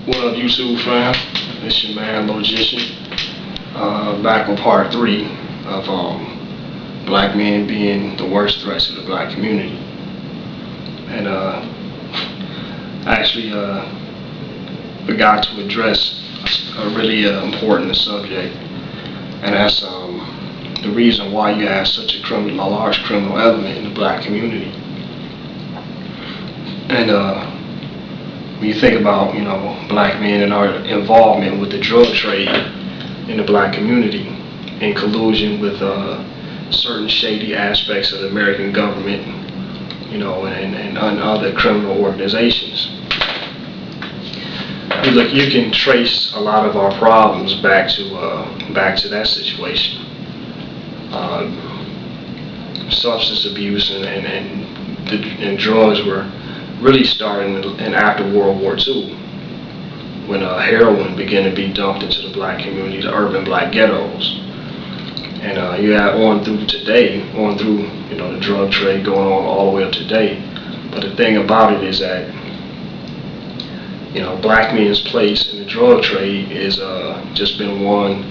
What up, YouTube fam? It's your man, Logician. Back on part 3 of black men being the worst threats to the black community. And actually forgot to address a really important subject, and that's the reason why you have such a large criminal element in the black community. And when you think about, black men and our involvement with the drug trade in the black community, in collusion with certain shady aspects of the American government, and other criminal organizations, you can trace a lot of our problems back to that situation. Substance abuse and drugs were really starting in after World War II, when heroin began to be dumped into the black community, the urban black ghettos. And you have on through the drug trade going on all the way up to today. But the thing about it is that, black men's place in the drug trade is just been one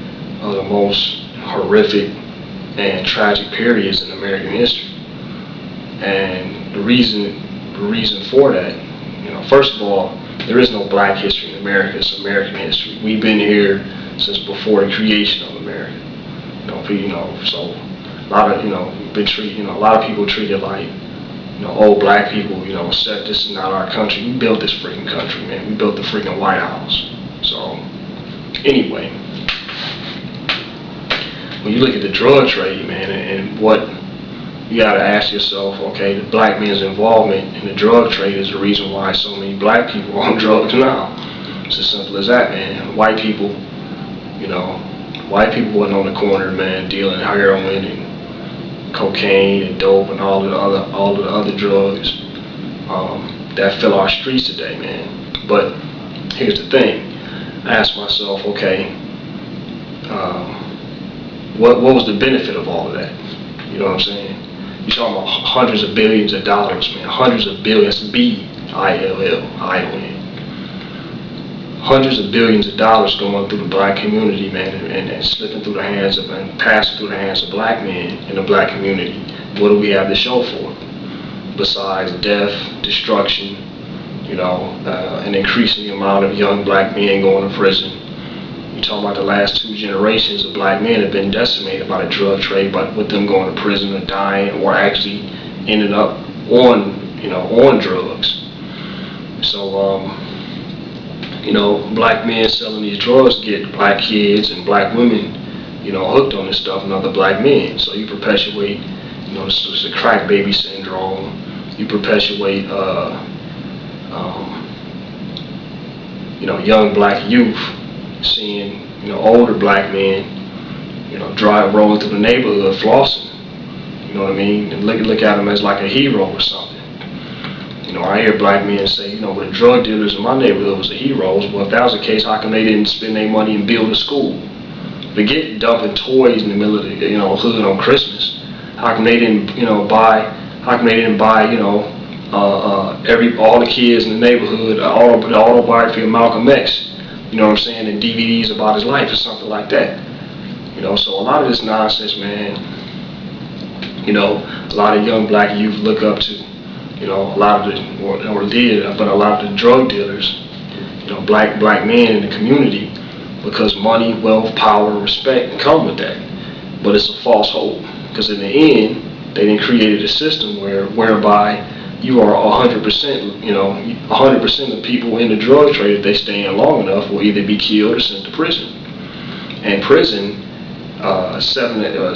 of the most horrific and tragic periods in American history. And the reason for that, first of all, there is no black history in America. It's American history. We've been here since before the creation of America. So a lot of people treat it like, black people, this is not our country. We built this freaking country, man. We built the freaking White House. So anyway, when you look at the drug trade, man, and what you gotta ask yourself, okay, the black man's involvement in the drug trade is the reason why so many black people are on drugs now. It's as simple as that, man. White people wasn't on the corner, man, dealing heroin and cocaine and dope and all the other drugs that fill our streets today, man. But here's the thing: I asked myself, okay, what was the benefit of all of that? You know what I'm saying? You're talking about hundreds of billions of dollars, man. Hundreds of billions, B-I-L-L-I-O-N. Hundreds of billions of dollars going through the black community, man, and slipping through the hands of and passing through the hands of black men in the black community. What do we have to show for it? Besides death, destruction, an increasing amount of young black men going to prison. You're talking about the last 2 generations of black men have been decimated by the drug trade, but with them going to prison or dying, or actually ended up on drugs. So black men selling these drugs get black kids and black women, hooked on this stuff, and other black men. So you perpetuate, this the crack baby syndrome. You perpetuate, young black youth seeing, older black men, rolling through the neighborhood flossing. You know what I mean? And look at them as like a hero or something. I hear black men say, well, the drug dealers in my neighborhood was the heroes. Well, if that was the case, how come they didn't spend their money and build a school? Forget dumping toys in the middle of the hood on Christmas. How come they didn't buy all the kids in the neighborhood the autobiography of Malcolm X? You know what I'm saying, and DVDs about his life or something like that. So a lot of this nonsense, man, a lot of young black youth look up to, a lot of a lot of the drug dealers, black men in the community, because money, wealth, power, respect come with that. But it's a false hope, because in the end, they then created a system whereby you are 100%, 100% of people in the drug trade, if they stay in long enough, will either be killed or sent to prison. And prison, 6 to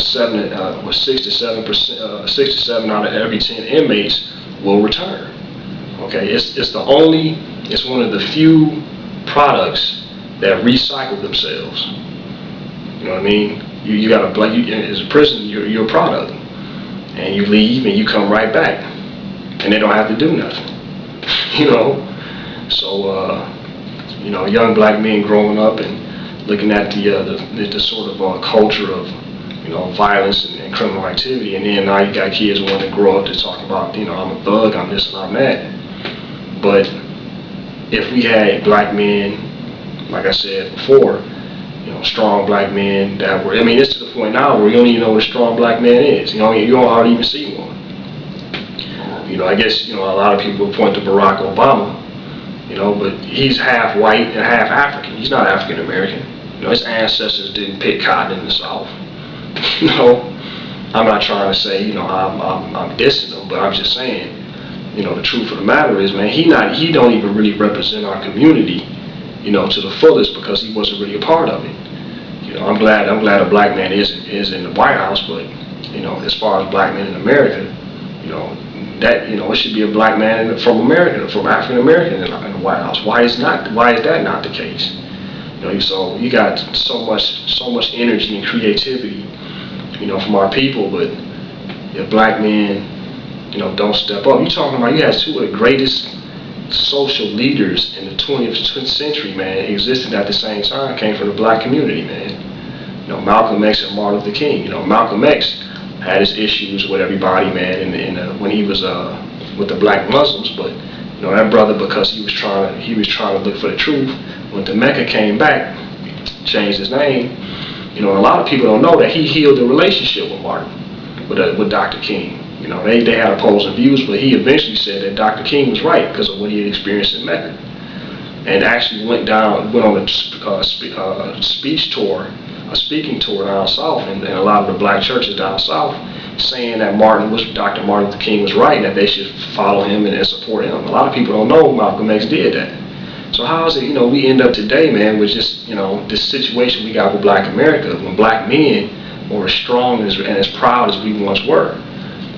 7 out of every 10 inmates will return. Okay, it's one of the few products that recycle themselves. You know what I mean? You got as a prison, you're a product, and you leave and you come right back, and they don't have to do nothing. So young black men growing up and looking at the sort of culture of violence and criminal activity, and then now you got kids wanting to grow up to talk about I'm a thug, I'm this and I'm that. But if we had black men like I said before, strong black men that were, I mean, it's to the point now where you don't even know what a strong black man is. You don't hardly even see one. I guess, a lot of people point to Barack Obama, but he's half white and half African. He's not African American. His ancestors didn't pick cotton in the South. I'm not trying to say, I'm dissing him, but I'm just saying, the truth of the matter is, man, he don't even really represent our community, to the fullest, because he wasn't really a part of it. I'm glad a black man is in the White House, but, as far as black men in America, it should be a black man from America, from African American in the White House. Why is that not the case? So you got so much energy and creativity, from our people, but if black men, don't step up. You're talking about, you had two of the greatest social leaders in the 20th century, man, existed at the same time, came from the black community, man. Malcolm X and Martin Luther King. Malcolm X had his issues with everybody, man, when he was with the black Muslims, but that brother, because he was trying to look for the truth, when the Mecca came back, changed his name. A lot of people don't know that he healed the relationship with Dr. King. They had opposing views, but he eventually said that Dr. King was right because of what he had experienced in Mecca, and actually went on a speaking tour down south, and a lot of the black churches down south, saying that Dr. Martin Luther King was right, that they should follow him and support him. A lot of people don't know Malcolm X did that. So how is it, we end up today, man, with just, this situation we got with black America, when black men were as strong and as proud as we once were.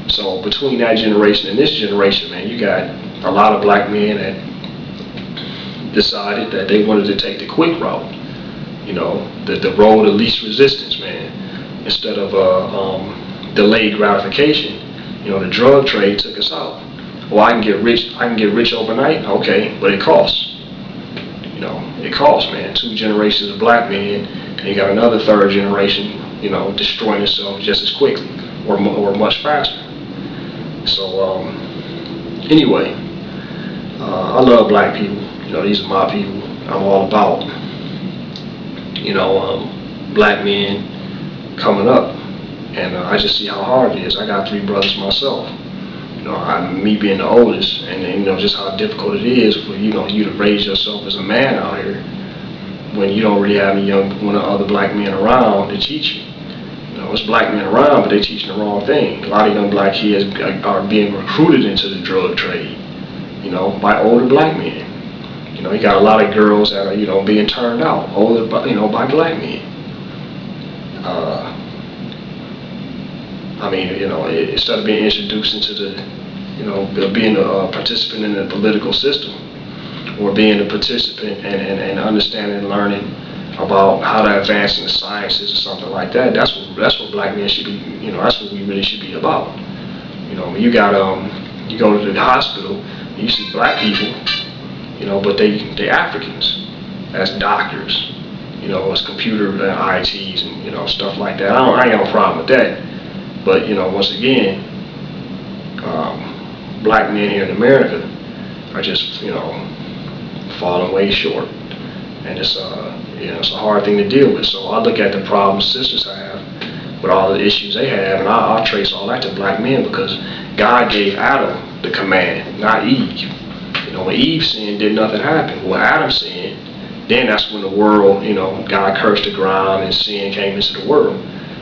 So between that generation and this generation, man, you got a lot of black men that decided that they wanted to take the quick route, the road of least resistance, man, instead of delayed gratification. The drug trade took us out. Well, I can get rich overnight, okay, but it costs. It costs, man. 2 generations of black men, and you got another 3rd generation, destroying itself just as quickly or much faster. So, anyway, I love black people. These are my people. I'm all about, black men coming up, and I just see how hard it is. I got 3 brothers myself. Me being the oldest, and just how difficult it is for you to raise yourself as a man out here when you don't really have any other black men around to teach you. It's black men around, but they're teaching the wrong thing. A lot of young black kids are being recruited into the drug trade, by older black men. You got a lot of girls that are being turned out, by black men. Instead of being introduced into being a participant in the political system, or being a participant and understanding and learning about how to advance in the sciences or something like that, that's what black men should be, that's what we really should be about. When you go to the hospital, you see black people, but they Africans as doctors, as computer ITs and stuff like that. I ain't got no problem with that. But once again, black men here in America are just falling way short, and it's it's a hard thing to deal with. So I look at the problems sisters have with all the issues they have, and I'll trace all that to black men, because God gave Adam the command, not Eve. When Eve sinned, did nothing happen. When Adam sinned, then that's when the world, God cursed the ground and sin came into the world,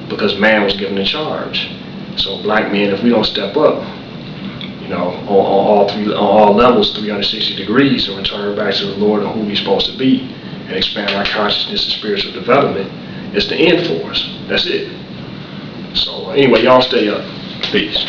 because man was given the charge. So black men, if we don't step up, on all levels, 360 degrees, and return back to the Lord and who we're supposed to be, and expand our consciousness and spiritual development, it's the end for us. That's it. So anyway, y'all stay up. Peace.